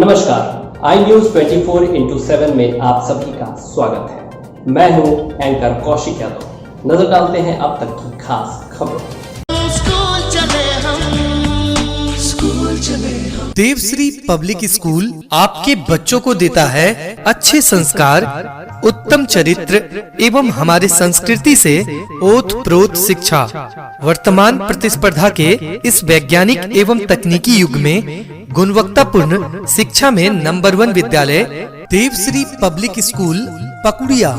नमस्कार, आई news 24x7 में आप सभी का स्वागत है। मैं हूं एंकर कौशिक यादव। नजर डालते हैं अब तक की खास खबरों। देवश्री पब्लिक स्कूल आपके बच्चों को देता है अच्छे संस्कार, उत्तम चरित्र एवं हमारे संस्कृति से ओत-प्रोत शिक्षा। वर्तमान प्रतिस्पर्धा के इस वैज्ञानिक एवं तकनीकी युग में गुणवत्तापूर्ण शिक्षा में नंबर 1 विद्यालय देवश्री पब्लिक स्कूल पकुड़िया।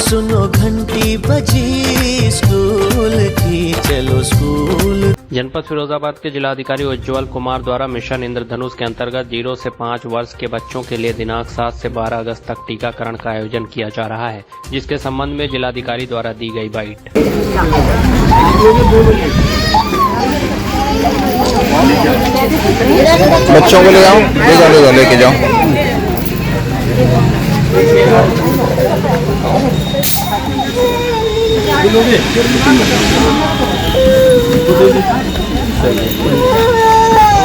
सुनो घंटी बजी स्कूल की, चलो स्कूल। जनपद फिरोजाबाद के जिलाधिकारी उज्जवल कुमार द्वारा मिशन इंद्रधनुष के अंतर्गत 0 से 5 वर्ष के बच्चों के लिए दिनांक 7 से 12 अगस्त तक टीकाकरण का आयोजन किया जा रहा है, जिसके संबंध में जिलाधिकारी द्वारा दी गई बाइट। बच्चों को ले जाओ, लेके जाओ।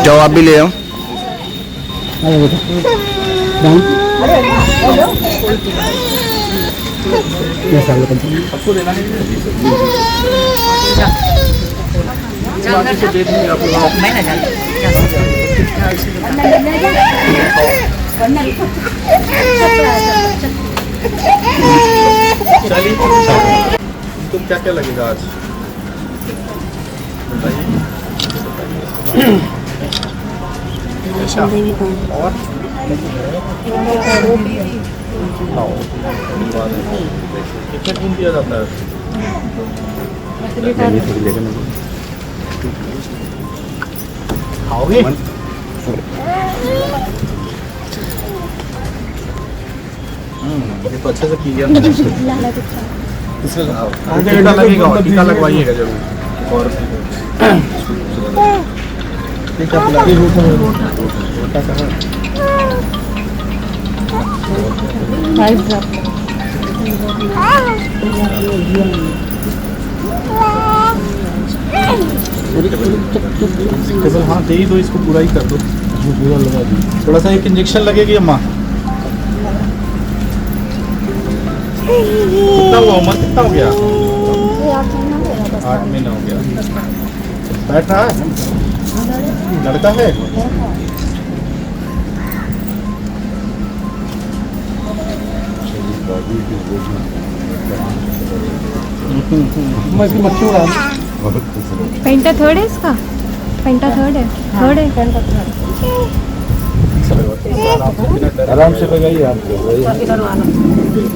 जाओ आप भी ले आओ। तुम क्या क्या लगेगा आज? अच्छा, और कितने खून दिया जाता है? खाओगे? ये तो अच्छे से किया। टीका लगेगा और टीका लगवाइएगा जरूर। और हाँ दे ही दो, इसको पूरा ही कर दो, पूरा लगा दो। थोड़ा सा एक इंजेक्शन लगेगी अम्मा। कितना हुआ उम्र, कितना हो गया? 8 महीना हो गया। बैठ रहा है, लड़का है। पेंटा थर्ड है इसका, पेंटा थर्ड है, थर्ड है। आराम से लगाइए, आपको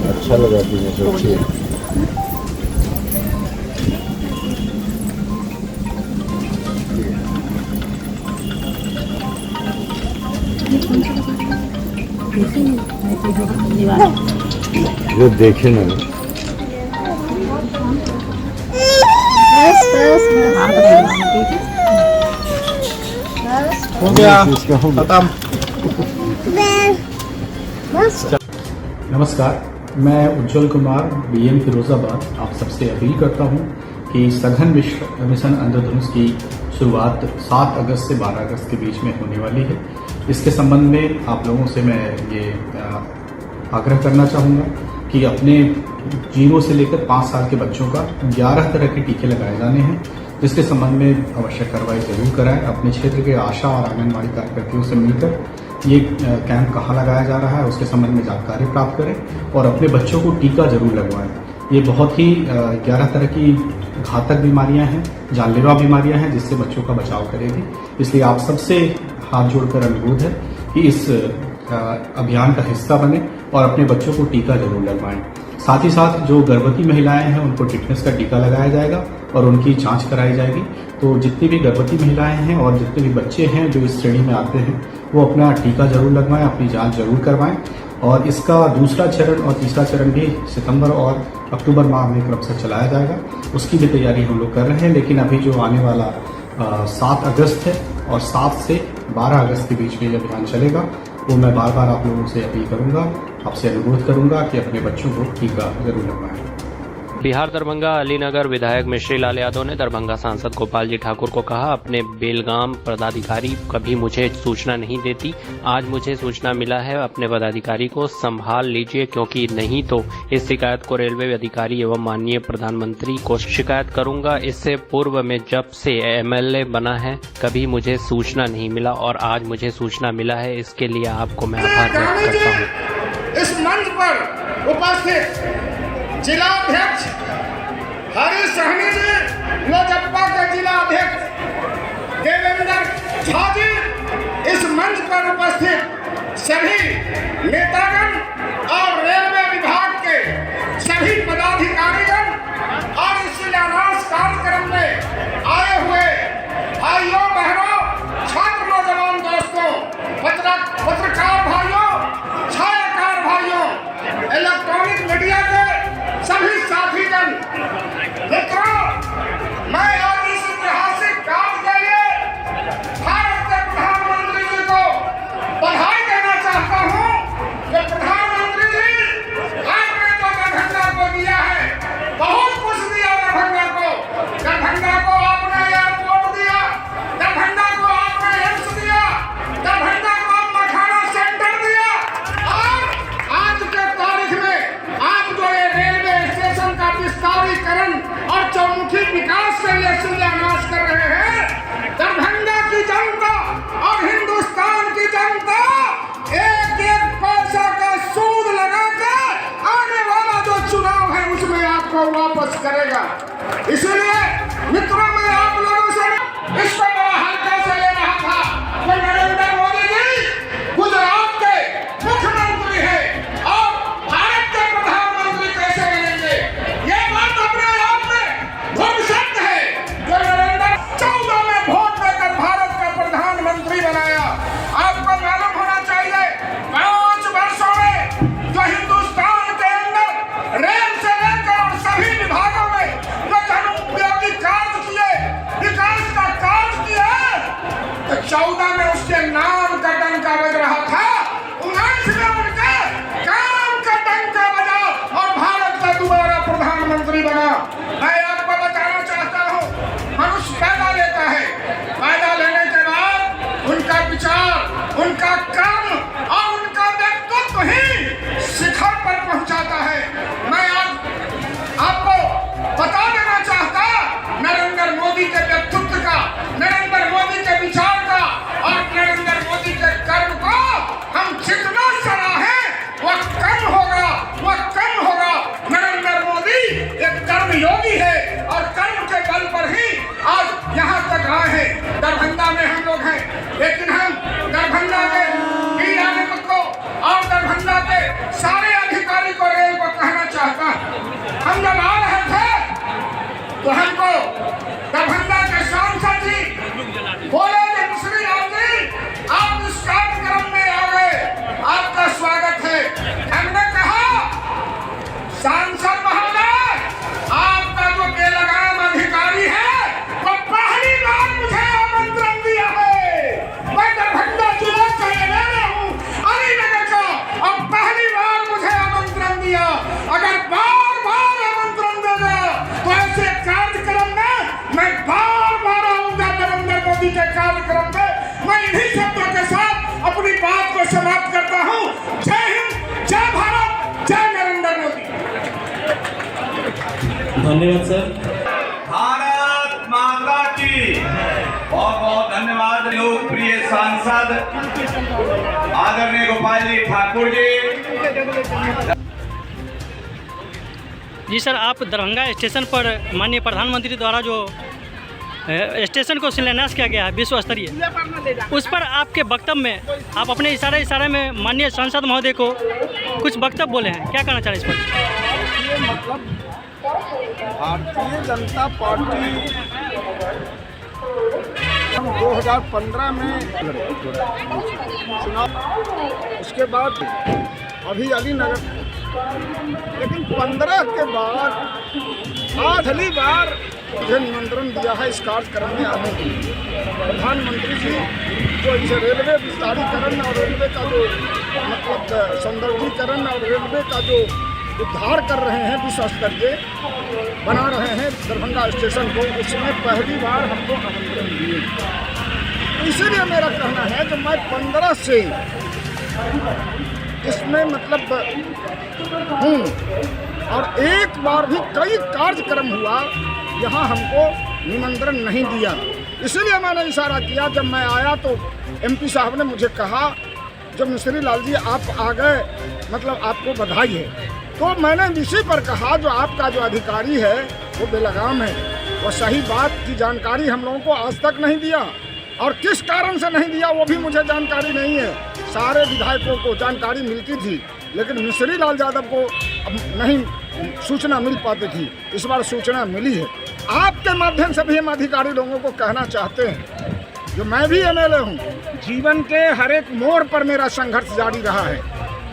अच्छा लगा दीजिए। वो देखे ना हो गया खत्म। नमस्कार, मैं उज्जवल कुमार बीएम फिरोजाबाद आप सबसे अपील करता हूं कि सघन मिशन इंद्रधनुष की शुरुआत 7 अगस्त से 12 अगस्त के बीच में होने वाली है। इसके संबंध में आप लोगों से मैं ये आग्रह करना चाहूँगा कि अपने 0 से लेकर 5 साल के बच्चों का 11 तरह के टीके लगाए जाने हैं, जिसके संबंध में आवश्यक कार्रवाई जरूर कराएं। अपने क्षेत्र के आशा और आंगनबाड़ी कार्यकर्तियों से मिलकर ये कैंप कहाँ लगाया जा रहा है उसके संबंध में जानकारी प्राप्त करें और अपने बच्चों को टीका जरूर लगवाएं। ये बहुत ही 11 तरह की घातक बीमारियां हैं, जानलेवा बीमारियां हैं, जिससे बच्चों का बचाव करेगी। इसलिए आप सबसे हाथ जोड़कर अनुरोध है कि इस अभियान का हिस्सा बने और अपने बच्चों को टीका जरूर लगवाएं। साथ ही साथ जो गर्भवती महिलाएं हैं उनको टिटनेस का टीका लगाया जाएगा और उनकी जांच कराई जाएगी। तो जितनी भी गर्भवती महिलाएं हैं और जितने भी बच्चे हैं जो इस श्रेणी में आते हैं वो अपना टीका जरूर लगवाएं, अपनी जांच जरूर करवाएं। और इसका दूसरा चरण और तीसरा चरण भी सितंबर और अक्टूबर माह में क्रमशः चलाया जाएगा। उसकी भी तैयारी हम लोग कर रहे हैं, लेकिन अभी जो आने वाला 7 अगस्त है और 7 से 12 अगस्त के बीच में ये अभियान चलेगा, वो मैं बार बार आप लोगों से अपील करूंगा, आपसे अनुरोध करूंगा कि अपने बच्चों को टीका जरूर लगवाएं। बिहार दरभंगा अलीनगर विधायक मिश्री लाल यादव ने दरभंगा सांसद गोपाल जी ठाकुर को कहा, अपने बेलगाम पदाधिकारी कभी मुझे सूचना नहीं देती, आज मुझे सूचना मिला है, अपने पदाधिकारी को संभाल लीजिए, क्योंकि नहीं तो इस शिकायत को रेलवे अधिकारी एवं माननीय प्रधानमंत्री को शिकायत करूंगा। इससे पूर्व में जब से एमएलए बना है कभी मुझे सूचना नहीं मिला और आज मुझे सूचना मिला है, इसके लिए आपको मैं आभार व्यक्त करता हूँ। इस मंच पर उपस्थित जिलाध्यक्ष हरीश सहनी जी, लोजपा के जिलाध्यक्ष देवेंद्र झा जी, इस मंच पर उपस्थित सभी नेतागण और रेलवे विभाग के सभी पदाधिकारीगण और इस शिलान्यास कार्यक्रम में आए हुए भाइयों बहनों, छात्र नौजवान दोस्तों, पत्रकार भाइयों, छायाकार भाइयों, इलेक्ट्रॉनिक मीडिया के सभी साथीगण, मित्रों, मैं आज इस ऐतिहासिक काम के लिए भारत के प्रधानमंत्री जी को बधाई देना चाहता हूं कि प्रधानमंत्री जी आपने तो दरभंगा को दिया है, बहुत कुछ दिया दरभंगा को आपने एयरपोर्ट दिया, दरभंगा को आपने एम्स दिया, दरभंगा को आप मखाना सेंटर दिया और आज के तारीख में आप जो ये रेलवे स्टेशन का विस्तारीकरण और चौमुखी विकास के लिए शिलान्यास कर रहे हैं, दरभंगा की जनता और हिंदुस्तान की जनता एक एक पैसा का सूद लगा के आने वाला जो चुनाव है उसमें आपको वापस करेगा। इसलिए मित्रों, मैं आप लोगों से इसको बड़ा हल्का से ले रहा था कि नरेंद्र मोदी जी गुजरात के मुख्यमंत्री है और भारत के प्रधानमंत्री कैसे बनेंगे, ये बात अपने आप में भविष्य है। जो नरेंद्र 14 में वोट देकर भारत का प्रधानमंत्री बनाया, आपको मालूम होना चाहिए 5 वर्षों में जो हिंदुस्तान के अंदर रेल से लेकर और सभी विभागों में जो जनोपयोगी कार्य किए, विकास का कार्य किया, तो 14 में उसके नाम का डंका बज रहा था, 19 में उनके काम का डंका बजा और भारत का दोबारा प्रधानमंत्री बना। मैं आपको बताना चाहता हूँ, मनुष्य पैदा लेता है, पैदा लेने के बाद उनका विचार, उनका कर्म और उनका व्यक्तित्व ही शिखर पर पहुंचाता है। मैं आज आपको बता देना चाहता नरेंद्र मोदी के व्यक्तित्व का, नरेंद्र मोदी के विचार का और नरेंद्र मोदी के कर्म को हम जितना सराहें वह कम होगा, वह कम होगा। नरेंद्र मोदी एक कर्मयोगी है और कर्म के बल पर ही आज यहाँ तक आए हैं। दरभंगा में हम लोग हैं, लेकिन हम दरभंगा के डीआरएम को और दरभंगा के सारे अधिकारी को, रेल को कहना चाहता हूं, हम जब आ रहे थे तो हमको दरभंगा के सांसद जी बोले कि मिश्री लाल जी, आप इस कार्यक्रम में आ गए, आपका स्वागत है। हमने कहा, सांसद महोदय, आपका जो बेलगाम अधिकारी है वो पहली बार मुझे आमंत्रण दिया है। मैं दरभंगा जिले का एमएलए हूँ, अलीनगर का, और पहली बार मुझे आमंत्रण दिया। अगर बार बार आमंत्रण देगा तो ऐसे कार्यक्रम में मैं बार बार आऊंगा। नरेंद्र मोदी के कार्यक्रम में मैं इन्हीं शब्दों के साथ अपनी बात को समाप्त करता हूँ। जय हिंद, जय भारत, जय नरेंद्र मोदी। धन्यवाद सर। भारत माता की बहुत बहुत धन्यवाद। लोकप्रिय सांसद आदरणीय गोपाल जी ठाकुर जी सर, आप दरभंगा स्टेशन पर माननीय प्रधानमंत्री द्वारा जो स्टेशन को शिलान्यास किया गया है विश्व स्तरीय, उस पर आपके वक्तव्य में आप अपने इशारे में माननीय सांसद महोदय को कुछ वक्तव्य बोले हैं, क्या कहना चाह रहे हैं इस पर? मतलब भारतीय जनता पार्टी 2015 में चुनाव, उसके बाद अभी अलीनगर, लेकिन 15 के बाद आज पहली बार मुझे निमंत्रण दिया है इस कार्यक्रम में आने के लिए। प्रधानमंत्री जी जो इस रेलवे विस्तारीकरण और रेलवे का जो मतलब सौंदर्यीकरण और रेलवे का जो उद्धार कर रहे हैं, विश्व स्तरीय बना रहे हैं दरभंगा स्टेशन को, उसमें पहली बार हमको आमंत्रण दिए। इसीलिए मेरा कहना है कि मैं 15 से इसमें मतलब हूँ, और एक बार भी कई कार्यक्रम हुआ, यहाँ हमको निमंत्रण नहीं दिया। इसीलिए मैंने इशारा किया। जब मैं आया तो एमपी साहब ने मुझे कहा, जब मिस्त्री लाल जी आप आ गए, मतलब आपको बधाई है। तो मैंने इसी पर कहा, जो आपका जो अधिकारी है वो बेलगाम है, वो सही बात की जानकारी हम लोगों को आज तक नहीं दिया, और किस कारण से नहीं दिया वो भी मुझे जानकारी नहीं है। सारे विधायकों को जानकारी मिलती थी, लेकिन मिस्त्री लाल यादव को नहीं सूचना मिल पाती थी। इस बार सूचना मिली है। आपके माध्यम से भी हम अधिकारी लोगों को कहना चाहते हैं, जो मैं भी एमएलए हूँ, जीवन के हर एक मोड़ पर मेरा संघर्ष जारी रहा है।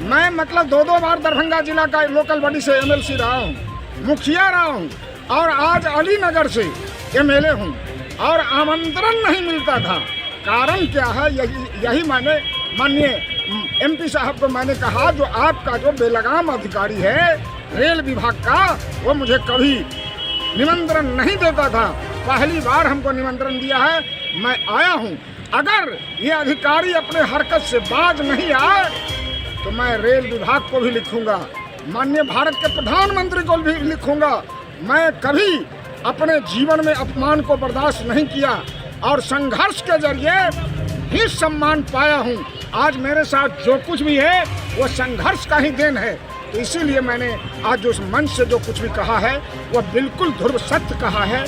मैं मतलब 2 बार दरभंगा जिला का लोकल बॉडी से एमएलसी रहा हूँ, मुखिया रहा हूँ, और आज अलीनगर से एमएलए हूँ, और आमंत्रण नहीं मिलता था। कारण क्या है, यही मैंने माननीय एमपी साहब को मैंने कहा, जो आपका जो बेलगाम अधिकारी है रेल विभाग का, वो मुझे कभी निमंत्रण नहीं देता था। पहली बार हमको निमंत्रण दिया है, मैं आया हूँ। अगर ये अधिकारी अपने हरकत से बाज नहीं आए तो मैं रेल विभाग को भी लिखूंगा, माननीय भारत के प्रधानमंत्री को भी लिखूंगा। मैं कभी अपने जीवन में अपमान को बर्दाश्त नहीं किया, और संघर्ष के जरिए ही सम्मान पाया हूँ। आज मेरे साथ जो कुछ भी है वो संघर्ष का ही देन है। तो इसीलिए मैंने आज उस मंच से जो कुछ भी कहा है वो बिल्कुल ध्रुव सत्य कहा है।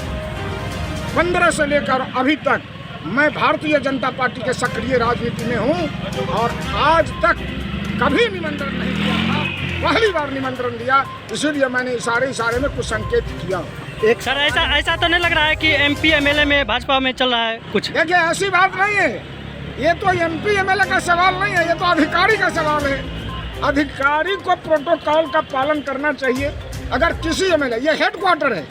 15 से लेकर अभी तक मैं भारतीय जनता पार्टी के सक्रिय राजनीति में हूँ, और आज तक कभी निमंत्रण नहीं दिया था, पहली बार निमंत्रण दिया। इसीलिए मैंने इशारे में कुछ संकेत किया। एक सर ऐसा तो नहीं लग रहा है कि एमपी एमएलए में भाजपा में चल रहा है कुछ? देखिए, ऐसी बात नहीं है। ये तो एमपी एमएलए का सवाल नहीं है, ये तो अधिकारी का सवाल है। अधिकारी को प्रोटोकॉल का पालन करना चाहिए। अगर किसी एमएलए, ये हेडक्वार्टर है,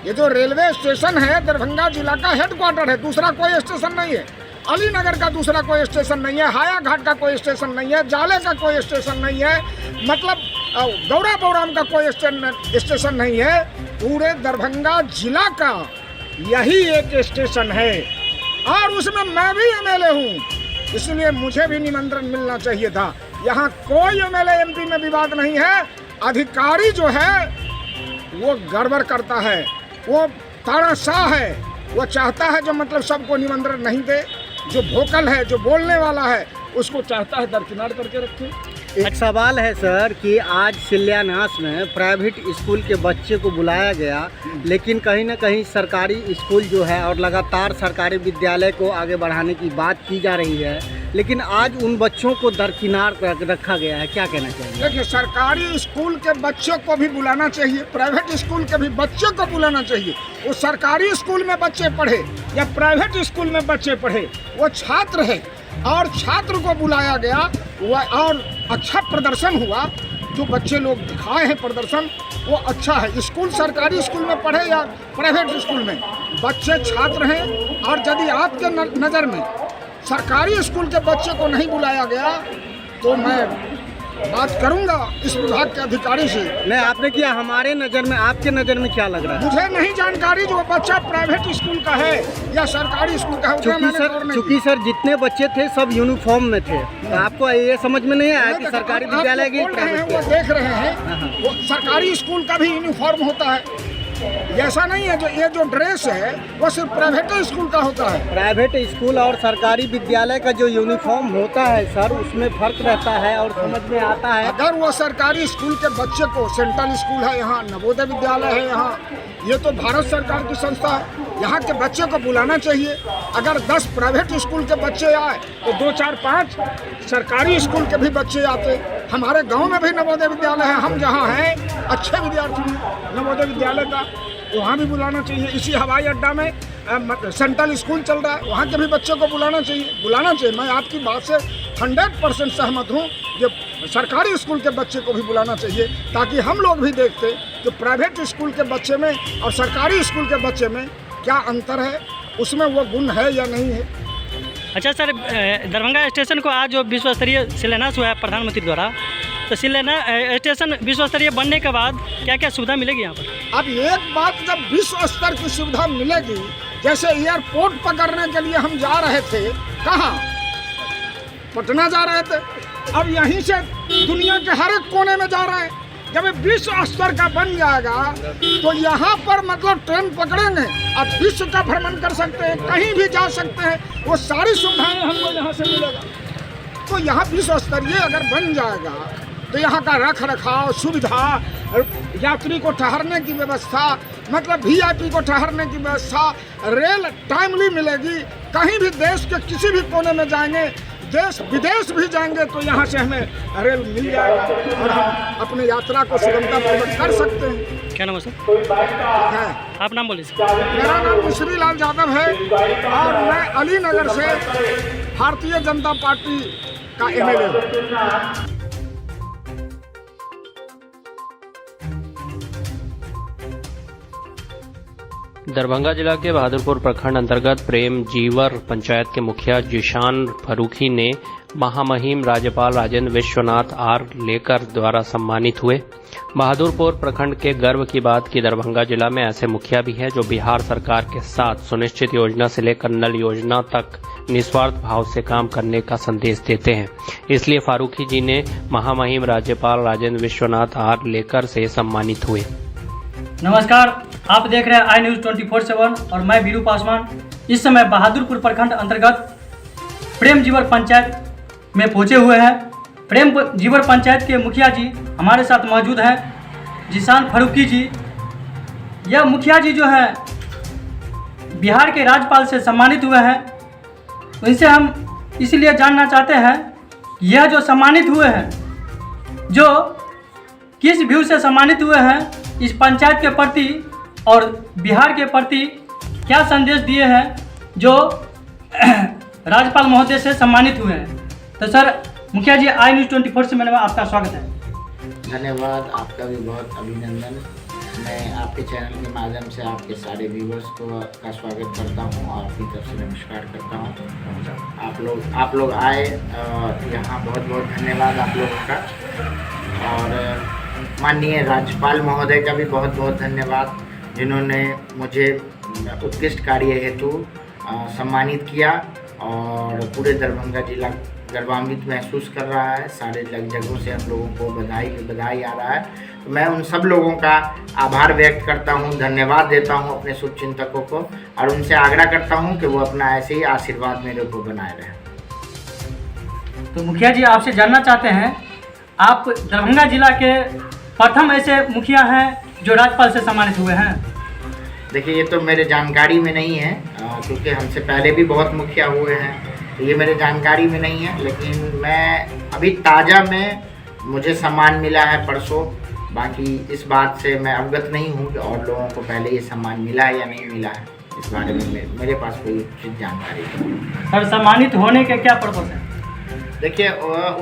ये जो रेलवे स्टेशन है दरभंगा जिला का हेडक्वार्टर है, दूसरा कोई स्टेशन नहीं है। अलीनगर का दूसरा कोई स्टेशन नहीं है, हाया घाट का कोई स्टेशन नहीं है, जाले का कोई स्टेशन नहीं है, मतलब गौरा बौराम का कोई स्टेशन नहीं है। पूरे दरभंगा जिला का यही एक स्टेशन है, और उसमें मैं भी एमएलए हूँ, इसलिए मुझे भी निमंत्रण मिलना चाहिए था। यहाँ कोई एमएलए एमपी में विवाद नहीं है। अधिकारी जो है वो गड़बड़ करता है, वो तानाशाह है, वो चाहता है जो मतलब सबको निमंत्रण नहीं दे। जो वोकल है, जो बोलने वाला है, उसको चाहता है दरकिनार करके रखे। एक सवाल है सर कि आज शिलान्यास में प्राइवेट स्कूल के बच्चे को बुलाया गया, लेकिन कहीं ना कहीं सरकारी स्कूल जो है और लगातार सरकारी विद्यालय को आगे बढ़ाने की बात की जा रही है, लेकिन आज उन बच्चों को दरकिनार रखा गया है। क्या कहना चाहिए? देखिए, सरकारी स्कूल के बच्चों को भी बुलाना चाहिए, प्राइवेट स्कूल के भी बच्चों को बुलाना चाहिए। वो सरकारी स्कूल में बच्चे पढ़े या प्राइवेट स्कूल में बच्चे पढ़े, वो छात्र है, और छात्र को बुलाया गया, और अच्छा प्रदर्शन हुआ। जो बच्चे लोग दिखाए हैं प्रदर्शन, वो अच्छा है। स्कूल सरकारी स्कूल में पढ़े या प्राइवेट स्कूल में, बच्चे छात्र हैं। और यदि आपके नज़र में सरकारी स्कूल के बच्चे को नहीं बुलाया गया तो मैं बात करूंगा इस विभाग के अधिकारी से। नहीं, आपने किया। हमारे नज़र में, आपके नज़र में क्या लग रहा है? मुझे नहीं जानकारी जो बच्चा प्राइवेट स्कूल का है या सरकारी स्कूल का है। चूँकि सर जितने बच्चे थे सब यूनिफॉर्म में थे, तो आपको ये समझ में नहीं आया कि सरकारी विद्यालय की प्राइवेट? वो देख रहे हैं, वो सरकारी स्कूल का भी यूनिफॉर्म होता है, ऐसा नहीं है। जो ये जो ड्रेस है वो सिर्फ प्राइवेट स्कूल का होता है। प्राइवेट स्कूल और सरकारी विद्यालय का जो यूनिफॉर्म होता है सर, उसमें फर्क रहता है और समझ में आता है। अगर वो सरकारी स्कूल के बच्चे को, सेंट्रल स्कूल है यहाँ, नवोदय विद्यालय है यहाँ, ये तो भारत सरकार की संस्था है, यहाँ के बच्चे को बुलाना चाहिए। अगर 10 प्राइवेट स्कूल के बच्चे आए तो 2, 4, 5 सरकारी स्कूल के भी बच्चे आते। हमारे गांव में भी नवोदय विद्यालय है, हम जहाँ हैं अच्छे विद्यार्थी नवोदय विद्यालय का, वहाँ भी बुलाना चाहिए। इसी हवाई अड्डा में सेंट्रल स्कूल चल रहा है, वहाँ के भी बच्चों को बुलाना चाहिए। मैं आपकी बात से 100% सहमत हूँ। ये सरकारी स्कूल के बच्चे को भी बुलाना चाहिए, ताकि हम लोग भी देखते कि प्राइवेट स्कूल के बच्चे में और सरकारी स्कूल के बच्चे में क्या अंतर है, उसमें वो गुण है या नहीं है। अच्छा सर, दरभंगा स्टेशन को आज जो विश्व स्तरीय शिलान्यास हुआ है प्रधानमंत्री द्वारा, तो शिलान्यास स्टेशन विश्व स्तरीय बनने के बाद क्या क्या सुविधा मिलेगी यहाँ पर? अब एक बात, जब विश्व स्तर की सुविधा मिलेगी, जैसे एयरपोर्ट पकड़ने के लिए हम जा रहे थे, कहाँ? पटना जा रहे थे, अब यहीं से दुनिया के हर एक कोने में जा रहे हैं। जब ये विश्व स्तर का बन जाएगा तो यहाँ पर मतलब ट्रेन पकड़ेंगे और विश्व का भ्रमण कर सकते हैं, कहीं भी जा सकते हैं, वो सारी सुविधाएं हमको यहाँ से मिलेगा। तो यहाँ विश्व स्तरीय अगर बन जाएगा तो यहाँ का रख रखाव, सुविधा, यात्री को ठहरने की व्यवस्था, मतलब VIP को ठहरने की व्यवस्था, रेल टाइमली मिलेगी। कहीं भी देश के किसी भी कोने में जाएंगे, देश विदेश भी जाएंगे तो यहाँ से हमें रेल मिल जाएगा और हम अपने यात्रा को सुगमतापूर्वक कर सकते हैं। क्या नाम है सर? है आप नाम बोलिए सर। मेरा नाम मिश्री लाल यादव है और मैं अलीनगर से भारतीय जनता पार्टी का MLA हूँ। दरभंगा जिला के बहादुरपुर प्रखंड अंतर्गत प्रेम जीवर पंचायत के मुखिया जिशान फरूखी ने महामहिम राज्यपाल राजेंद्र विश्वनाथ आर लेकर द्वारा सम्मानित हुए। बहादुरपुर प्रखंड के गर्व की बात की दरभंगा जिला में ऐसे मुखिया भी हैं जो बिहार सरकार के साथ सुनिश्चित योजना से लेकर नल योजना तक निस्वार्थ भाव से काम करने का संदेश देते हैं। इसलिए फारूकी जी ने महामहिम राज्यपाल राजेंद्र विश्वनाथ आर लेकर से सम्मानित हुए। नमस्कार, आप देख रहे हैं आई न्यूज़ 24/7 और मैं बीरू पासवान। इस समय बहादुरपुर प्रखंड अंतर्गत प्रेम जीवर पंचायत में पहुंचे हुए हैं। प्रेम जीवर पंचायत के मुखिया जी हमारे साथ मौजूद हैं, जिशान फरूकी जी। यह मुखिया जी जो है बिहार के राज्यपाल से सम्मानित हुए हैं। उनसे हम इसलिए जानना चाहते हैं यह जो सम्मानित हुए हैं, जो किस व्यू से सम्मानित हुए हैं, इस पंचायत के प्रति और बिहार के प्रति क्या संदेश दिए हैं जो राज्यपाल महोदय से सम्मानित हुए हैं। तो सर मुखिया जी, आई न्यूज़ 24 में आपका स्वागत है। धन्यवाद, आपका भी बहुत अभिनंदन। मैं आपके चैनल के माध्यम से आपके सारे व्यूवर्स का स्वागत करता हूं और अपनी तरफ से नमस्कार करता हूं। आप लोग आए, यहाँ बहुत बहुत धन्यवाद आप लोगों का। और माननीय राज्यपाल महोदय का भी बहुत बहुत धन्यवाद, जिन्होंने मुझे उत्कृष्ट कार्य हेतु सम्मानित किया और पूरे दरभंगा जिला गर्वान्वित महसूस कर रहा है। सारे जगहों से हम लोगों को बधाई आ रहा है। तो मैं उन सब लोगों का आभार व्यक्त करता हूं, धन्यवाद देता हूं अपने शुभचिंतकों को और उनसे आग्रह करता हूं कि वो अपना ऐसे ही आशीर्वाद मेरे को बनाए रहें। तो मुखिया जी, आपसे जानना चाहते हैं, आप दरभंगा जिला के प्रथम ऐसे मुखिया हैं जो राज्यपाल से सम्मानित हुए हैं। देखिए, ये तो मेरे जानकारी में नहीं है, क्योंकि हमसे पहले भी बहुत मुखिया हुए हैं, तो ये मेरे जानकारी में नहीं है। लेकिन मैं अभी ताज़ा में मुझे सम्मान मिला है परसों। बाकी इस बात से मैं अवगत नहीं हूँ कि और लोगों को पहले ये सम्मान मिला है या नहीं मिला है। इस बारे में मेरे पास कोई उचित जानकारी नहीं। सर, सम्मानित होने के क्या पर्पस है? देखिए,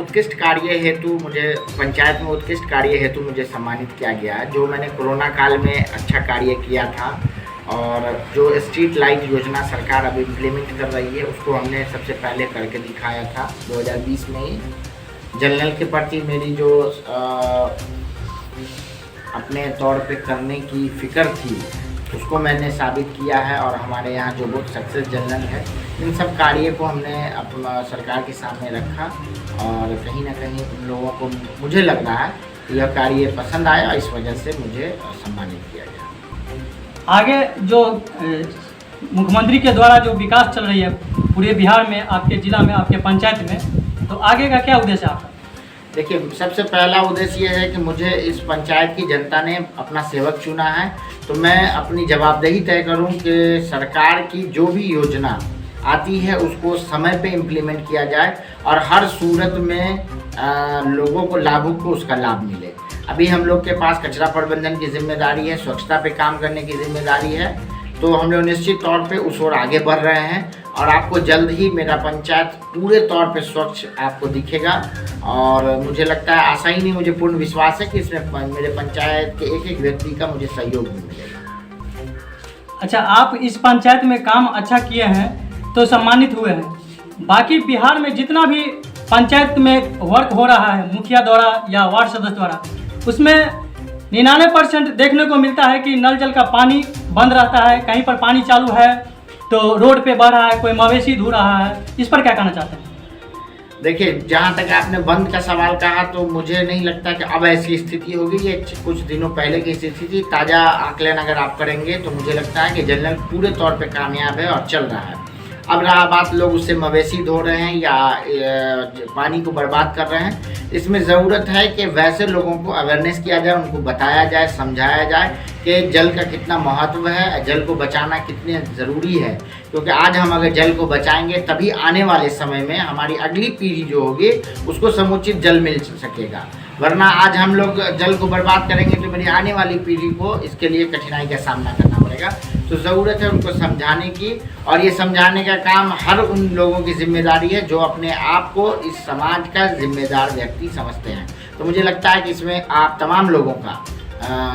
उत्कृष्ट कार्य हेतु मुझे पंचायत में उत्कृष्ट कार्य हेतु मुझे सम्मानित किया गया है। जो मैंने कोरोना काल में अच्छा कार्य किया था और जो स्ट्रीट लाइट योजना सरकार अब इम्प्लीमेंट कर रही है, उसको हमने सबसे पहले करके दिखाया था 2020 में ही। जल नल के प्रति मेरी जो अपने तौर पे करने की फ़िक्र थी, उसको मैंने साबित किया है और हमारे यहाँ जो बहुत सक्सेस जल नल है, इन सब कार्य को हमने अपना सरकार के सामने रखा और कहीं ना कहीं उन लोगों को, मुझे लग रहा है यह कार्य पसंद आया, इस वजह से मुझे सम्मानित किया गया। आगे जो मुख्यमंत्री के द्वारा जो विकास चल रही है पूरे बिहार में, आपके ज़िला में, आपके पंचायत में, तो आगे का क्या उद्देश्य है आपका? देखिए, सबसे पहला उद्देश्य ये है कि मुझे इस पंचायत की जनता ने अपना सेवक चुना है, तो मैं अपनी जवाबदेही तय करूं कि सरकार की जो भी योजना आती है उसको समय पे इम्प्लीमेंट किया जाए और हर सूरत में लोगों को, लाभुक को उसका लाभ मिले। अभी हम लोग के पास कचरा प्रबंधन की जिम्मेदारी है, स्वच्छता पे काम करने की जिम्मेदारी है, तो हम लोग निश्चित तौर पे उस ओर आगे बढ़ रहे हैं और आपको जल्द ही मेरा पंचायत पूरे तौर पे स्वच्छ आपको दिखेगा। और मुझे लगता है, आशा ही नहीं, मुझे पूर्ण विश्वास है कि इसमें मेरे पंचायत के एक एक व्यक्ति का मुझे सहयोग भी मिलेगा। अच्छा, आप इस पंचायत में काम अच्छा किए हैं तो सम्मानित हुए हैं। बाकी बिहार में जितना भी पंचायत में वर्क हो रहा है मुखिया द्वारा या वार्ड सदस्य द्वारा, उसमें 99% देखने को मिलता है कि नल जल का पानी बंद रहता है, कहीं पर पानी चालू है तो रोड पे बह रहा है, कोई मवेशी धो रहा है। इस पर क्या कहना चाहते हैं? देखिए, जहाँ तक आपने बंद का सवाल कहा तो मुझे नहीं लगता कि अब ऐसी स्थिति होगी। ये कुछ दिनों पहले की स्थिति थी। ताज़ा आकलन अगर आप करेंगे तो मुझे लगता है कि जल नल पूरे तौर पे कामयाब है और चल रहा है। अब रहा बात लोग उससे मवेशी धो रहे हैं या पानी को बर्बाद कर रहे हैं, इसमें ज़रूरत है कि वैसे लोगों को अवेयरनेस किया जाए, उनको बताया जाए, समझाया जाए कि जल का कितना महत्व है, जल को बचाना कितने ज़रूरी है। क्योंकि आज हम अगर जल को बचाएंगे तभी आने वाले समय में हमारी अगली पीढ़ी जो होगी उसको समुचित जल मिल सकेगा। वरना आज हम लोग जल को बर्बाद करेंगे तो मेरी आने वाली पीढ़ी को इसके लिए कठिनाई का सामना करना पड़ेगा। तो ज़रूरत है उनको समझाने की, और ये समझाने का काम हर उन लोगों की जिम्मेदारी है जो अपने आप को इस समाज का जिम्मेदार व्यक्ति समझते हैं। तो मुझे लगता है कि इसमें आप तमाम लोगों का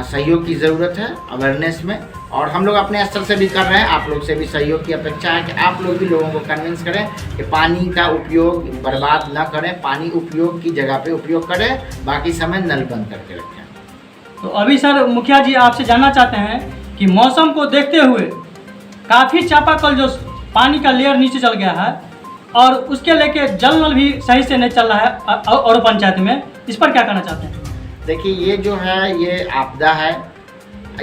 सहयोग की ज़रूरत है अवेयरनेस में, और हम लोग अपने स्तर से भी कर रहे हैं। आप लोग से भी सहयोग की अपेक्षा है कि आप लोग भी लोगों को कन्विंस करें कि पानी का उपयोग बर्बाद न करें, पानी उपयोग की जगह पे उपयोग करें, बाकी समय नल बंद करके रखें। तो अभी सर मुखिया जी आपसे जानना चाहते हैं कि मौसम को देखते हुए काफ़ी चापाकल जो पानी का लेयर नीचे चल गया है और उसके लेके जल नल भी सही से नहीं चल रहा है और पंचायत में, इस पर क्या कहना चाहते हैं? देखिए, ये जो है ये आपदा है।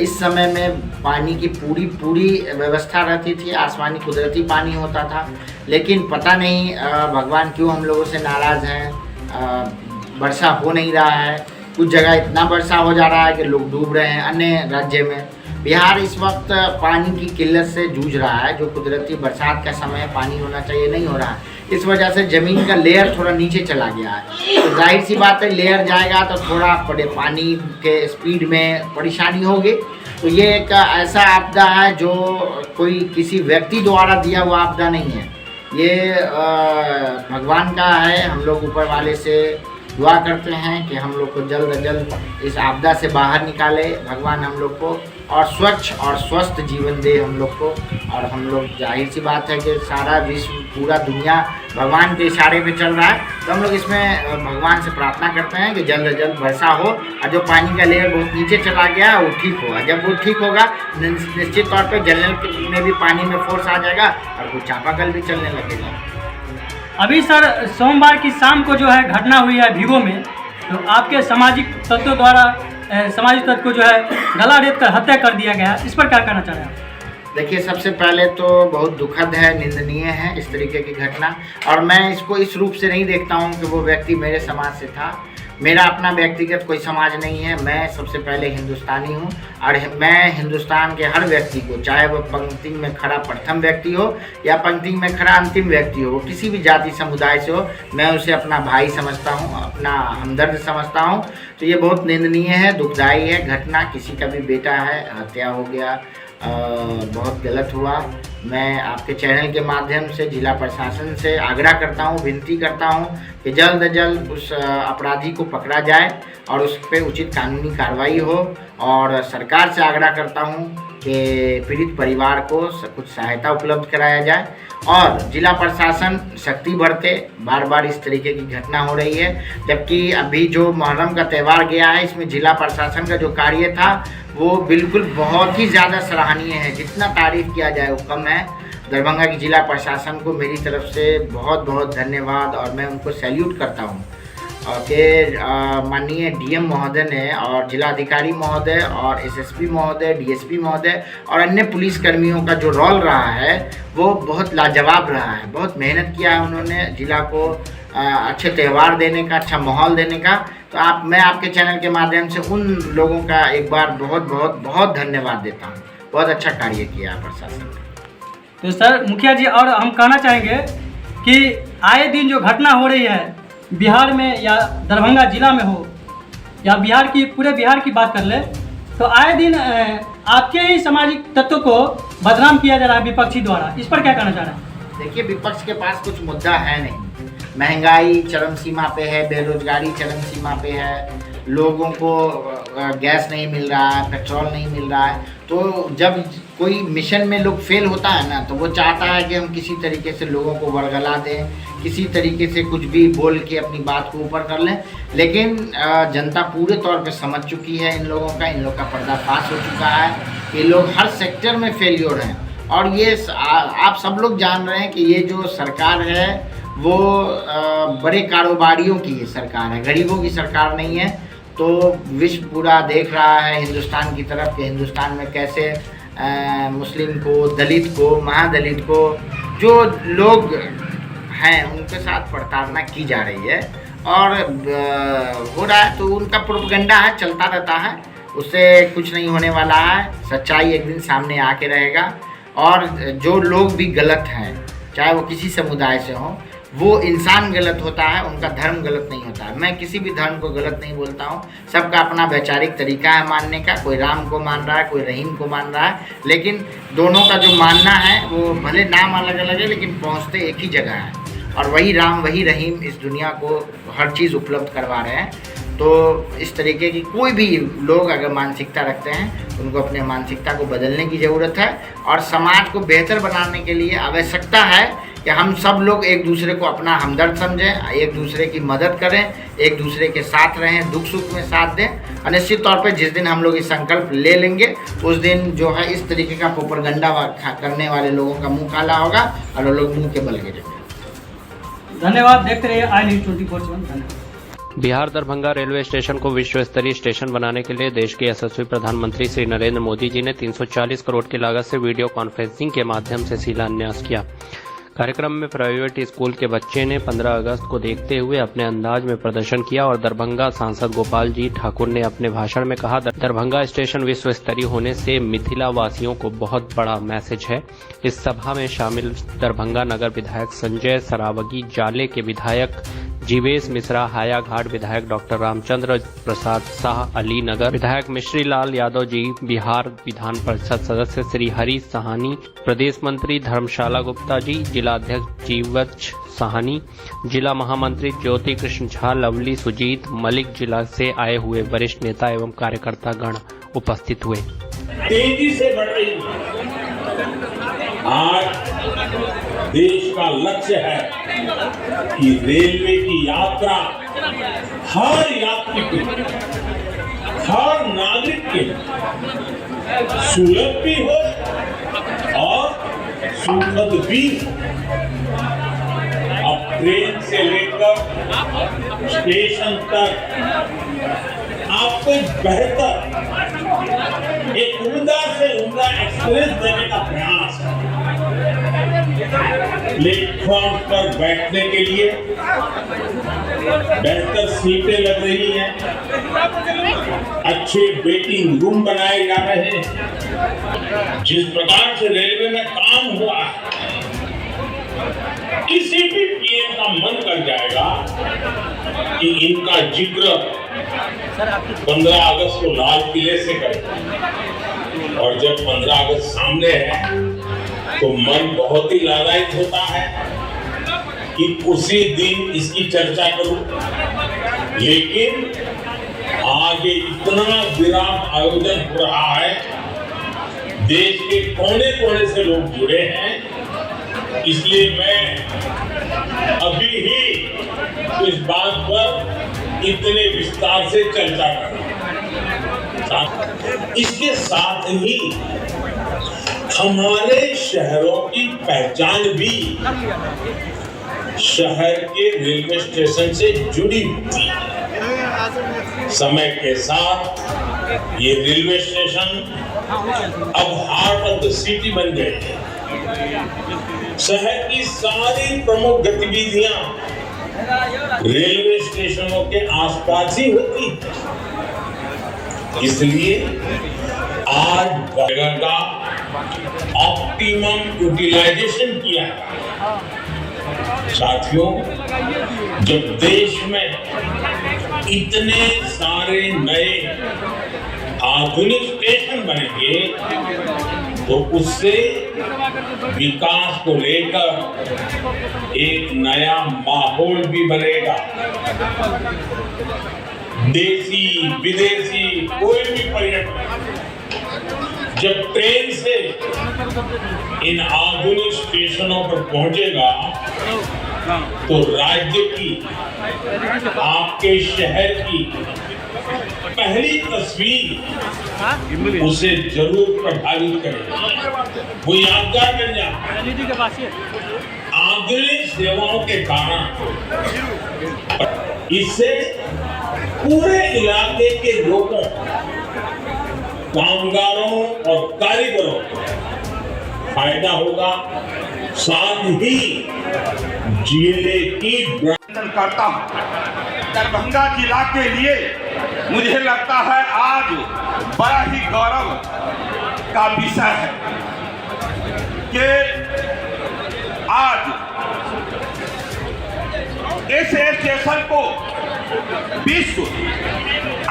इस समय में पानी की पूरी व्यवस्था रहती थी, आसमानी कुदरती पानी होता था, लेकिन पता नहीं भगवान क्यों हम लोगों से नाराज़ हैं। वर्षा हो नहीं रहा है, कुछ जगह इतना वर्षा हो जा रहा है कि लोग डूब रहे हैं। अन्य राज्य में बिहार इस वक्त पानी की किल्लत से जूझ रहा है। जो कुदरती बरसात का समय पानी होना चाहिए नहीं हो रहा है, इस वजह से ज़मीन का लेयर थोड़ा नीचे चला गया है। तो जाहिर सी बात है, लेयर जाएगा तो थोड़ा पानी के स्पीड में परेशानी होगी। तो ये एक ऐसा आपदा है जो कोई किसी व्यक्ति द्वारा दिया हुआ आपदा नहीं है, ये भगवान का है। हम लोग ऊपर वाले से दुआ करते हैं कि हम लोग को जल्द से जल्द इस आपदा से बाहर निकाले भगवान हम लोग को, और स्वच्छ और स्वस्थ जीवन दे हम लोग को। और हम लोग, जाहिर सी बात है कि सारा विश्व, पूरा दुनिया भगवान के इशारे पे चल रहा है, तो हम लोग इसमें भगवान से प्रार्थना करते हैं कि जल्द से जल्द वर्षा हो और जो पानी का लेयर बहुत नीचे चला गया है वो ठीक होगा। जब वो ठीक होगा निश्चित तौर पर जल नल में भी पानी में फोर्स आ जाएगा और कुछ चापाकल भी चलने लगेगा। अभी सर सोमवार की शाम को जो है घटना हुई है भिगो में, तो आपके सामाजिक तत्वों द्वारा सामाजिक तत्व को जो है गला रेत कर हत्या कर दिया गया, इस पर क्या कहना चाह रहे हैं? देखिए, सबसे पहले तो बहुत दुखद है, निंदनीय है इस तरीके की घटना, और मैं इसको इस रूप से नहीं देखता हूँ कि वो व्यक्ति मेरे समाज से था। मेरा अपना व्यक्तिगत कोई समाज नहीं है। मैं सबसे पहले हिंदुस्तानी हूँ और मैं हिंदुस्तान के हर व्यक्ति को, चाहे वो पंक्ति में खड़ा प्रथम व्यक्ति हो या पंक्ति में खड़ा अंतिम व्यक्ति हो, किसी भी जाति समुदाय से हो, मैं उसे अपना भाई समझता हूँ, अपना हमदर्द समझता हूँ। तो ये बहुत निंदनीय है, दुखदायी है घटना। किसी का भी बेटा है, हत्या हो गया, बहुत गलत हुआ। मैं आपके चैनल के माध्यम से जिला प्रशासन से आग्रह करता हूं, विनती करता हूं कि जल्द से जल्द उस अपराधी को पकड़ा जाए और उस पर उचित कानूनी कार्रवाई हो। और सरकार से आग्रह करता हूं कि पीड़ित परिवार को कुछ सहायता उपलब्ध कराया जाए, और जिला प्रशासन शक्ति बढ़ते। बार बार इस तरीके की घटना हो रही है, जबकि अभी जो मुहर्रम का त्यौहार गया है, इसमें जिला प्रशासन का जो कार्य था वो बिल्कुल बहुत ही ज़्यादा सराहनीय है। जितना तारीफ़ किया जाए वो कम है। दरभंगा की जिला प्रशासन को मेरी तरफ से बहुत बहुत धन्यवाद, और मैं उनको सैल्यूट करता हूँ कि माननीय डीएम महोदय ने और जिलाधिकारी महोदय और एसएसपी महोदय, डीएसपी महोदय और अन्य पुलिसकर्मियों का जो रोल रहा है वो बहुत लाजवाब रहा है। बहुत मेहनत किया है उन्होंने जिला को अच्छे त्यौहार देने का, अच्छा माहौल देने का। तो मैं आपके चैनल के माध्यम से उन लोगों का एक बार बहुत बहुत बहुत धन्यवाद देता हूँ। बहुत अच्छा कार्य किया प्रशासन ने। तो सर मुखिया जी, और हम कहना चाहेंगे कि आए दिन जो घटना हो रही है बिहार में या दरभंगा जिला में हो या पूरे बिहार की बात कर ले, तो आए दिन आपके ही सामाजिक तत्व को बदनाम किया जा रहा है विपक्षी द्वारा, इस पर क्या कहना चाह रहे हैं? देखिए, विपक्ष के पास कुछ मुद्दा है नहीं। महंगाई चरम सीमा पे है, बेरोजगारी चरम सीमा पे है, लोगों को गैस नहीं मिल रहा है, पेट्रोल नहीं मिल रहा है। तो जब कोई मिशन में लोग फेल होता है ना, तो वो चाहता है कि हम किसी तरीके से लोगों को वर्गला दें, किसी तरीके से कुछ भी बोल के अपनी बात को ऊपर कर लें। लेकिन जनता पूरे तौर पे समझ चुकी है इन लोगों का पर्दाफाश हो चुका है। ये लोग हर सेक्टर में फेलियर हैं और ये आप सब लोग जान रहे हैं कि ये जो सरकार है वो बड़े कारोबारियों की सरकार है, गरीबों की सरकार नहीं है। तो विश्व पूरा देख रहा है हिंदुस्तान की तरफ कि हिंदुस्तान में कैसे मुस्लिम को, दलित को, महादलित को, जो लोग हैं उनके साथ प्रताड़ना की जा रही है और हो रहा है। तो उनका प्रोपगेंडा है, चलता रहता है, उससे कुछ नहीं होने वाला है। सच्चाई एक दिन सामने आके रहेगा और जो लोग भी गलत हैं, चाहे वो किसी समुदाय से हों, वो इंसान गलत होता है, उनका धर्म गलत नहीं होता है। मैं किसी भी धर्म को गलत नहीं बोलता हूँ, सबका अपना वैचारिक तरीका है मानने का। कोई राम को मान रहा है, कोई रहीम को मान रहा है, लेकिन दोनों का जो मानना है वो भले नाम अलग अलग है लेकिन पहुँचते एक ही जगह है। और वही राम, वही रहीम इस दुनिया को हर चीज़ उपलब्ध करवा रहे हैं। तो इस तरीके की कोई भी लोग अगर मानसिकता रखते हैं, उनको अपने मानसिकता को बदलने की ज़रूरत है और समाज को बेहतर बनाने के लिए आवश्यकता है कि हम सब लोग एक दूसरे को अपना हमदर्द समझें, एक दूसरे की मदद करें, एक दूसरे के साथ रहें, दुख सुख में साथ दें। और निश्चित तौर पे जिस दिन हम लोग ये संकल्प ले लेंगे उस दिन जो है इस तरीके का प्रोपगेंडा करने वाले लोगों का मुँह काला होगा और वो लोग मुँह के बल गिरेंगे। धन्यवाद। देखते रहिए आई न्यूज़ 24/7। धन्यवाद। बिहार दरभंगा रेलवे स्टेशन को विश्व स्तरीय स्टेशन बनाने के लिए देश के यशस्वी प्रधानमंत्री श्री नरेंद्र मोदी जी ने 340 करोड़ की लागत से वीडियो कॉन्फ्रेंसिंग के माध्यम से शिलान्यास किया। कार्यक्रम में प्राइवेट स्कूल के बच्चे ने 15 अगस्त को देखते हुए अपने अंदाज में प्रदर्शन किया और दरभंगा सांसद गोपाल जी ठाकुर ने अपने भाषण में कहा, दरभंगा स्टेशन विश्व स्तरीय होने से मिथिला वासियों को बहुत बड़ा मैसेज है। इस सभा में शामिल दरभंगा नगर विधायक संजय सरावगी, जाले के विधायक जीवेश मिश्रा, हाया घाट विधायक डॉक्टर रामचंद्र प्रसाद शाह, अली नगर विधायक मिश्री लाल यादव जी, बिहार विधान परिषद सदस्य श्री हरी सहानी, प्रदेश मंत्री धर्मशाला गुप्ता जी, जिलाध्यक्ष जीवच सहानी, जिला महामंत्री ज्योति कृष्ण झा, लवली सुजीत मलिक, जिला से आए हुए वरिष्ठ नेता एवं कार्यकर्ता गण उपस्थित हुए। तेजी से बढ़ रही है। आज देश का लक्ष्य है कि रेलवे की यात्रा हर यात्री के, हर नागरिक के सुलभ भी हो और सुखद भी। अब ट्रेन से लेकर स्टेशन तक आपको बेहतर, एक उम्दा से उम्दा एक्सपीरियंस देने का प्रयास है। प्लेटफॉर्म पर बैठने के लिए बेहतर सीटें लग रही हैं, अच्छे वेटिंग रूम बनाए जा रहे हैं। जिस प्रकार से रेलवे में काम हुआ है, किसी भी पीएम का मन कर जाएगा कि इनका जिक्र 15 अगस्त को लाल किले से करें। और जब 15 अगस्त सामने है तो मन बहुत ही लालायित होता है कि उसी दिन इसकी चर्चा करूं। लेकिन आगे इतना विराट आयोजन हो रहा है, देश के कोने कोने से लोग जुड़े हैं, इसलिए मैं अभी ही इस बात पर इतने विस्तार से चर्चा कर रहा हूं। इसके साथ ही हमारे शहरों की पहचान भी शहर के रेलवे स्टेशन से जुड़ी हुई है। समय के साथ ये रेलवे स्टेशन अब हार्ट ऑफ द सिटी बन गए हैं। शहर की सारी प्रमुख गतिविधियां रेलवे स्टेशनों के आसपास ही होती है। इसलिए आज जगह का ऑप्टिमम यूटिलाइजेशन किया है। साथियों, जब देश में इतने सारे नए आधुनिक स्टेशन बनेंगे तो उससे विकास को लेकर एक नया माहौल भी बनेगा। देसी विदेशी कोई भी पर्यटक जब ट्रेन से इन आधुनिक स्टेशनों पर पहुंचेगा तो राज्य की, आपके शहर की पहली तस्वीर उसे जरूर प्रभावित करेगी, वो यादगार बन जाए। आधुनिक सेवाओं के कारण इससे पूरे इलाके के लोगों, कामगारों और कारीगरों को फायदा होगा, साथ ही जिले की करता हूं। दरभंगा जिला के लिए मुझे लगता है आज बड़ा ही गौरव का विषय है कि आज इस स्टेशन को विश्व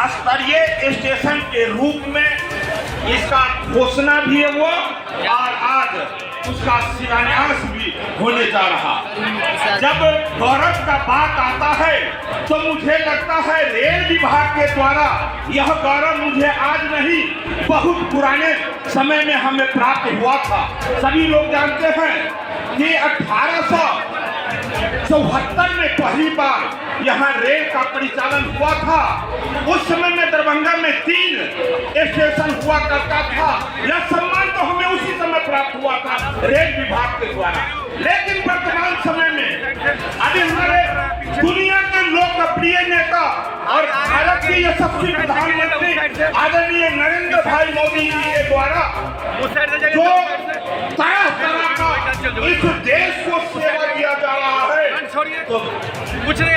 स्तरीय स्टेशन के रूप में इसका घोषणा भी हुआ और आज उसका शिलान्यास भी होने जा रहा। जब गौरव का बात आता है तो मुझे लगता है रेल विभाग के द्वारा यह गौरव मुझे आज नहीं बहुत पुराने समय में हमें प्राप्त हुआ था। सभी लोग जानते हैं कि 1874 में पहली बार यहाँ रेल का परिचालन हुआ था। उस समय में दरभंगा में 3 स्टेशन हुआ करता था। यह सम्मान तो हमें उसी समय प्राप्त हुआ था रेल विभाग के द्वारा। लेकिन वर्तमान समय में अभी हमारे दुनिया के लोकप्रिय नेता और भारत के यशस्वी प्रधानमंत्री आदरणीय नरेंद्र भाई मोदी जी के द्वारा जो तरह तरह का इस देश को सेवा दिया जा रहा है, तो कुछ नहीं,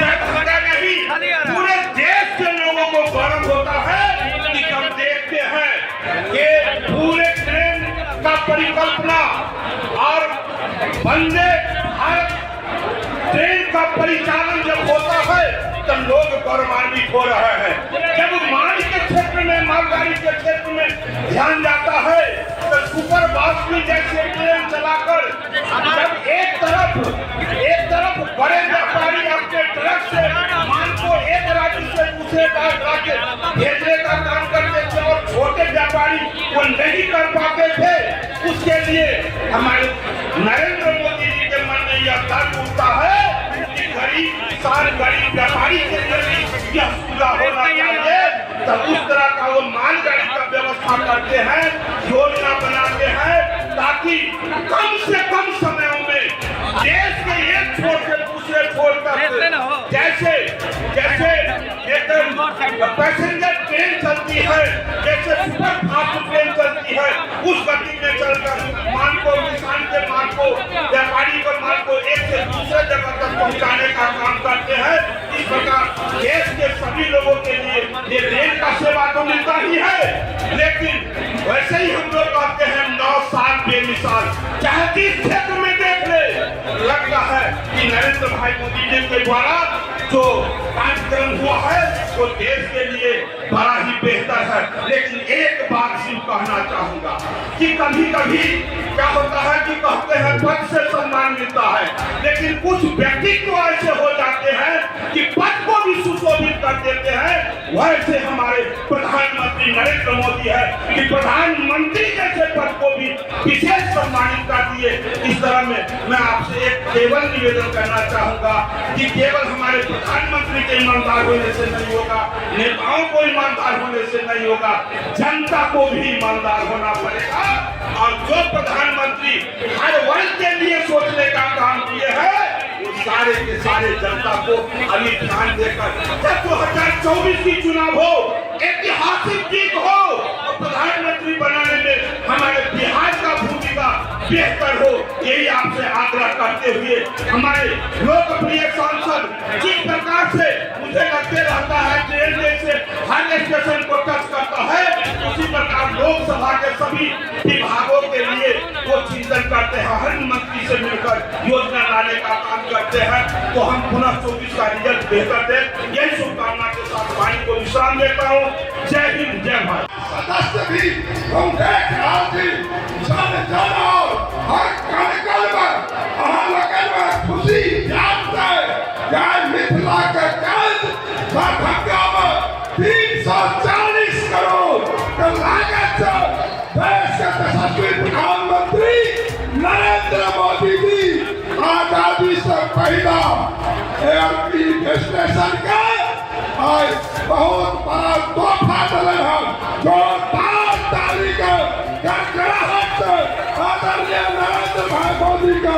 पूरे देश के लोगों को गौरव होता है कि हम देखते हैं कि पूरे ट्रेन का परिकल्पना और वंदे भारत ट्रेन का परिचालन जब होता है तो लोग गौरवान्वित हो रहे हैं। जब माल के क्षेत्र में, मालगाड़ी के क्षेत्र में ध्यान जाता है तो सुपर फास्ट जैसे ट्रेन चलाकर जब एक तरफ बड़े व्यापारी अपने ट्रक से माल को एक राज्य से दूसरे राज्य भेजने का काम करते थे और छोटे व्यापारी वो नहीं कर पाते थे, उसके लिए हमारे नरेंद्र मोदी जी के मन में यह दर्द उठता है कि गरीब किसान, गरीब व्यापारी के लिए यह पूरा होना चाहिए। तब उस तरह का वो मालगाड़ी का व्यवस्था करते हैं, योजना बनाते हैं ताकि कम से कम समयों में देश के एक छोर से दूसरे छोर तक जैसे पैसेंजर ट्रेन चलती है, जैसे सुपर फास्ट ट्रेन चलती है, उस गति में चलकर माल को, किसान के माल को, व्यापारी के माल को एक से दूसरे जगह तक पहुंचाने का काम करते हैं। इस प्रकार देश के सभी लोगों के लिए ये रेल का सेवा तो मिलता ही है, लेकिन वैसे ही हम लोग कहते हैं 9 साल बेमिसाल, चाहे किस क्षेत्र में देख ले, लगता है कि नरेंद्र भाई मोदी जी के द्वारा जो कार्यक्रम हुआ है वो देश के लिए बड़ा ही बेहतर है। लेकिन एक बात सिर्फ कहना चाहूंगा कि कभी कभी क्या होता है कि कहते हैं पद से सम्मान मिलता है, लेकिन कुछ व्यक्तित्व ऐसे हो जाते हैं कि पद को भी सुशोभित कर देते हैं। वैसे हमारे प्रधानमंत्री नरेंद्र मोदी है कि प्रधानमंत्री जैसे पद को भी विशेष सम्मानित कर दिए। इस तरह में मैं आपसे एक केवल निवेदन करना चाहूंगा कि केवल हमारे प्रधानमंत्री के ईमानदार होने से नहीं होगा, नेताओं को ईमानदार होने से नहीं होगा, जनता को भी ईमानदार होना पड़ेगा। और जो प्रधानमंत्री हर वर्ग के लिए सोचने का काम किए हैं, वो सारे के सारे जनता को अभी ध्यान देकर जब 2024 की चुनाव हो, ऐतिहासिक जीत हो, और प्रधानमंत्री बनाने में हमारे बिहार का भूमिका बेहतर हो, यही आपसे आग्रह करते हुए हमारे लोकप्रिय सांसद जिस प्रकार से मुझे लगते रहता है ट्रेन में से हर स्टेशन को टच करता है, उसी प्रकार लोकसभा के सभी विभागों के लिए वो चिंतन करते हैं, हर मंत्री से मिलकर योजना लाने का काम करते हैं। तो हम पुनः 24 का रिजल्ट बेहतर दे, यही शुभकामना के साथ वाणी को विश्राम देता हूँ। जय हिंद, जय भारत। सदस्य भी हम देख रहा थी जाना और हर कार्यक्रम में खुशी जानते हैं। जय मिथिला के जय दरभंगा में स्टेशन का आज बहुत बड़ा तोहफा दिलन हम जो ताली का गड़गड़ाहट से आदरणीय नरेंद्र भाई मोदी का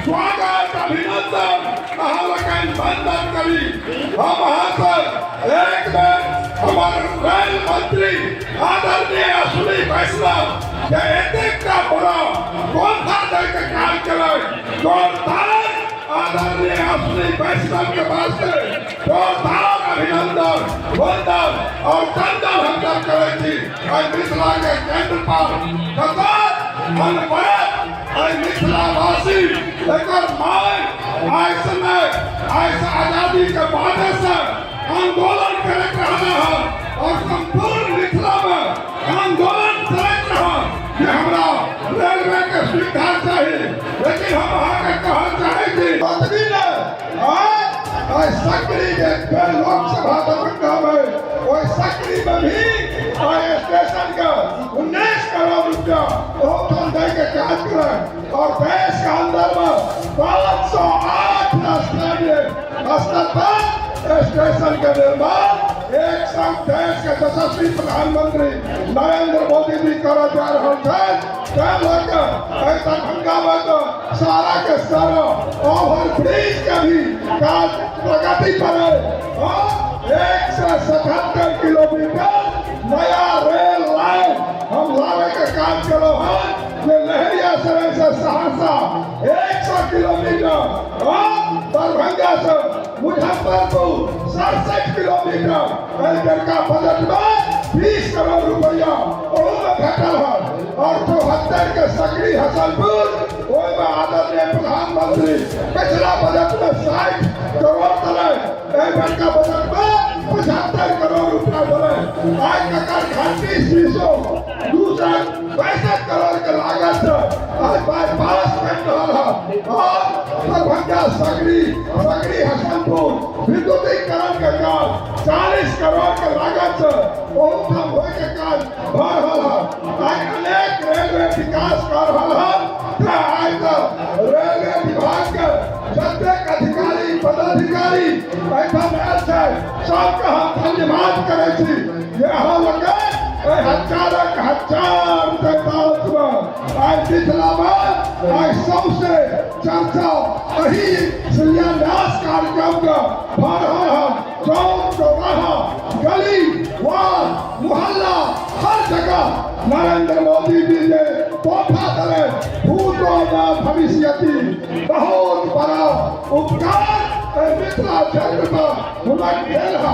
स्वागत अभिनंदन महालकन वंदन करी हम यहाँ से एक दिन हमारे रेल मंत्री आदरणीय अश्विनी वैष्णव के एक का बड़ा तोहफा देकर काम करे जोरदार आदरणीय अश्विनी वैष्णव के वास्ते जोरदार अभिनंदन वंदन और चंदन हम सब करे थी मिथिला के केंद्र पर मिथिला वासी लेकर माय आज समय आज आजादी के बाद से आंदोलन करत रहा है और संपूर्ण मिथिला में आंदोलन करत रहा कि हमरा रेलवे के सुविधा चाहिए लेकिन हम वहाँ के कहना चाहे थे मंत्री ने आज सकरी के लोकसभा दरभंगा में और सकरी में भी स्टेशन का 19 करोड़ रुपया बहुत अंदर के काज करें और देश के अंदर में 508 स्तर पर स्टेशन का निर्माण एक संग देश के यशस्वी प्रधानमंत्री नरेंद्र मोदी जी कर जा रहे हैं दरभंगा में तो सारा के सारा ओवर ब्रिज का भी कार्य प्रगति पर है 177 किलोमीटर नया रेल लाइन हम लाने का काम करो है ये लहरिया सराय से सहरसा 100 किलोमीटर दरभंगा से मुजफ्फरपुर 67 किलोमीटर का बजट में 20 करोड़ रुपया घटल है और 74 के सकरी हसनपुर आदरणीय प्रधानमंत्री पिछला बजट में 60 करोड़ दिले का बजट में 75 करोड़ रुपया दिले आज तक घंटी शीशो दूसरा 65 करोड़ के लागत आज बाईपास बन रहा है और दरभंगा सकरी हसनपुर विद्युतीकरण के काम 40 करोड़ के लागत से बहुत हम हो के काम बढ़ रहा है अनेक रेलवे विकास कर रहा है आज रेलवे विभाग के प्रत्येक अधिकारी पदाधिकारी ऐसा मैच है सबका हम धन्यवाद करे छी ये हम हजार आज मिथिला में आज सबसे चर्चा वही शिलान्यास कार्यक्रम का भर रहा है चौक चौराहा गली वार्ड मोहल्ला हर जगह नरेंद्र मोदी जी ने तोहफा करे भूतो न भविष्यति बहुत बड़ा उपकार मिथिला क्षेत्र पर हुनर भेल है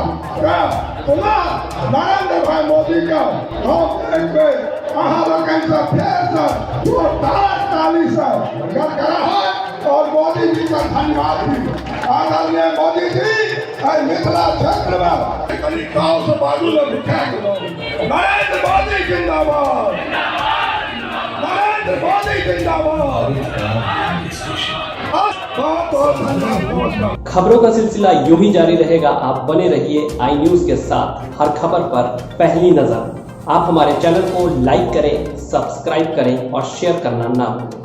नरेंद्र भाई मोदी का हम एक बेर अहाँ लोगन से फेर से जोरदार ताली से गड़गड़ाहट और मोदी जी का धन्यवाद भी आदरणीय मोदी जी मिथिला क्षेत्र में कभी गाँव से बाजू में बिठा नरेंद्र मोदी जिंदाबाद नरेंद्र मोदी जिंदाबाद। खबरों का सिलसिला यूं ही जारी रहेगा। आप बने रहिए आई न्यूज के साथ, हर खबर पर पहली नजर। आप हमारे चैनल को लाइक करें, सब्सक्राइब करें और शेयर करना ना भूलें।